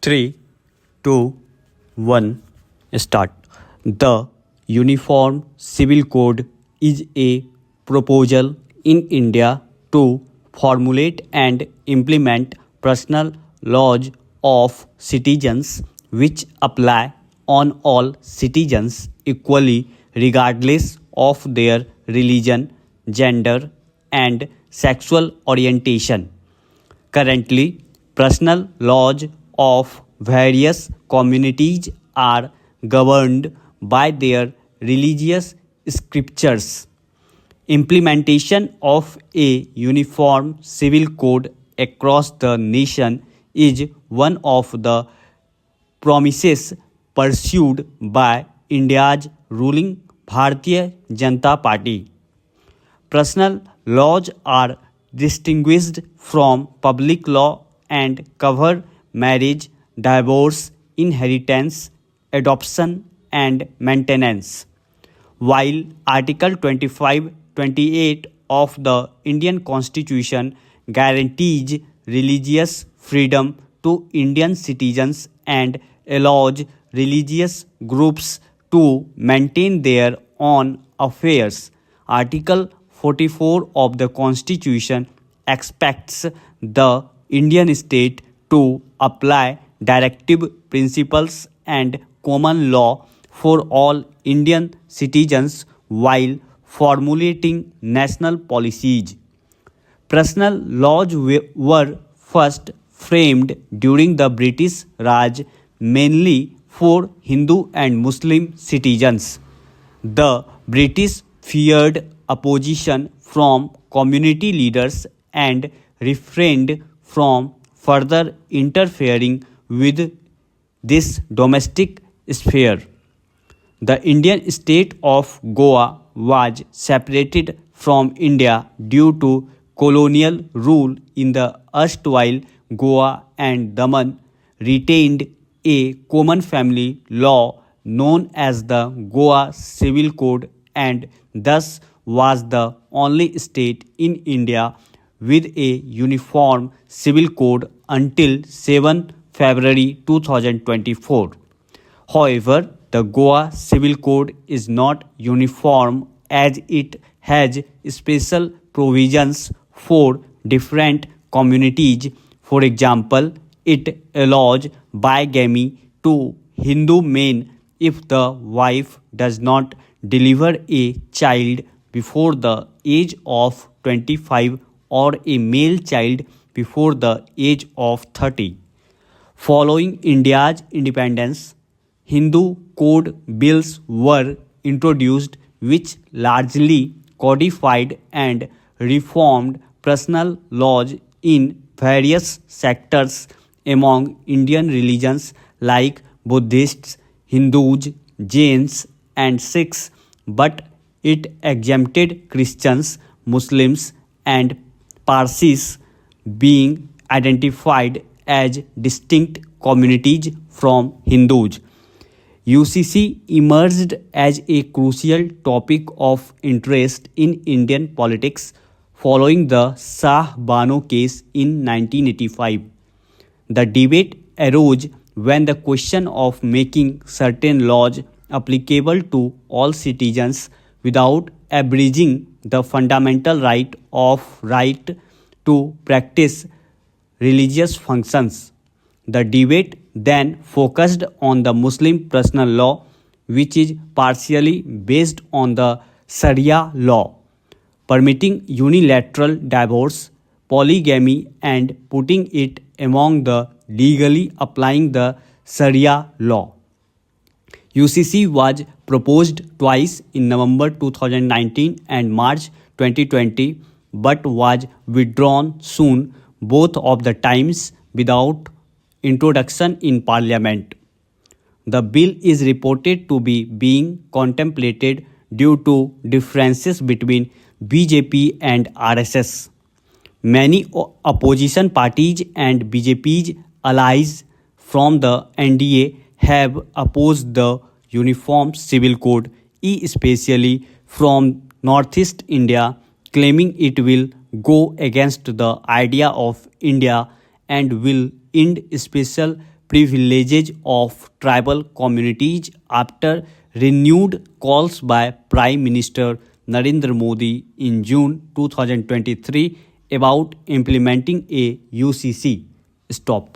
3, 2, 1, start. The Uniform Civil Code is a proposal in India to formulate and implement personal laws of citizens which apply on all citizens equally regardless of their religion, gender, and sexual orientation. Currently, personal laws of various communities are governed by their religious scriptures. Implementation of a uniform civil code across the nation is one of the promises pursued by India's ruling Bharatiya Janata Party. Personal laws are distinguished from public law and cover marriage, divorce, inheritance, adoption, and maintenance. While Article 25, 28 of the Indian Constitution guarantees religious freedom to Indian citizens and allows religious groups to maintain their own affairs, Article 44 of the Constitution expects the Indian state to apply directive principles and common law for all Indian citizens while formulating national policies. Personal laws were first framed during the British Raj mainly for Hindu and Muslim citizens. The British feared opposition from community leaders and refrained from further interfering with this domestic sphere. The Indian state of Goa was separated from India due to colonial rule in the erstwhile Goa, and Daman retained a common family law known as the Goa Civil Code and thus was the only state in India with a uniform civil code until 7 February 2024. However, the Goa Civil Code is not uniform as it has special provisions for different communities. For example, it allows bigamy to Hindu men if the wife does not deliver a child before the age of 25 or a male child before the age of 30. Following India's independence, Hindu code bills were introduced which largely codified and reformed personal laws in various sectors among Indian religions like Buddhists, Hindus, Jains, and Sikhs, but it exempted Christians, Muslims, and Parsis, being identified as distinct communities from Hindus. UCC emerged as a crucial topic of interest in Indian politics following the Shah Bano case in 1985. The debate arose when the question of making certain laws applicable to all citizens without abridging the fundamental right to practice religious functions. The debate then focused on the Muslim personal law, which is partially based on the Sharia law, permitting unilateral divorce, polygamy, and putting it among the legally applying the Sharia law. UCC was proposed twice in November 2019 and March 2020 but was withdrawn soon, both of the times without introduction in Parliament. The bill is reported to be being contemplated due to differences between BJP and RSS. Many opposition parties and BJP's allies from the NDA have opposed the Uniform Civil Code, especially from Northeast India, claiming it will go against the idea of India and will end special privileges of tribal communities after renewed calls by Prime Minister Narendra Modi in June 2023 about implementing a UCC. Stop.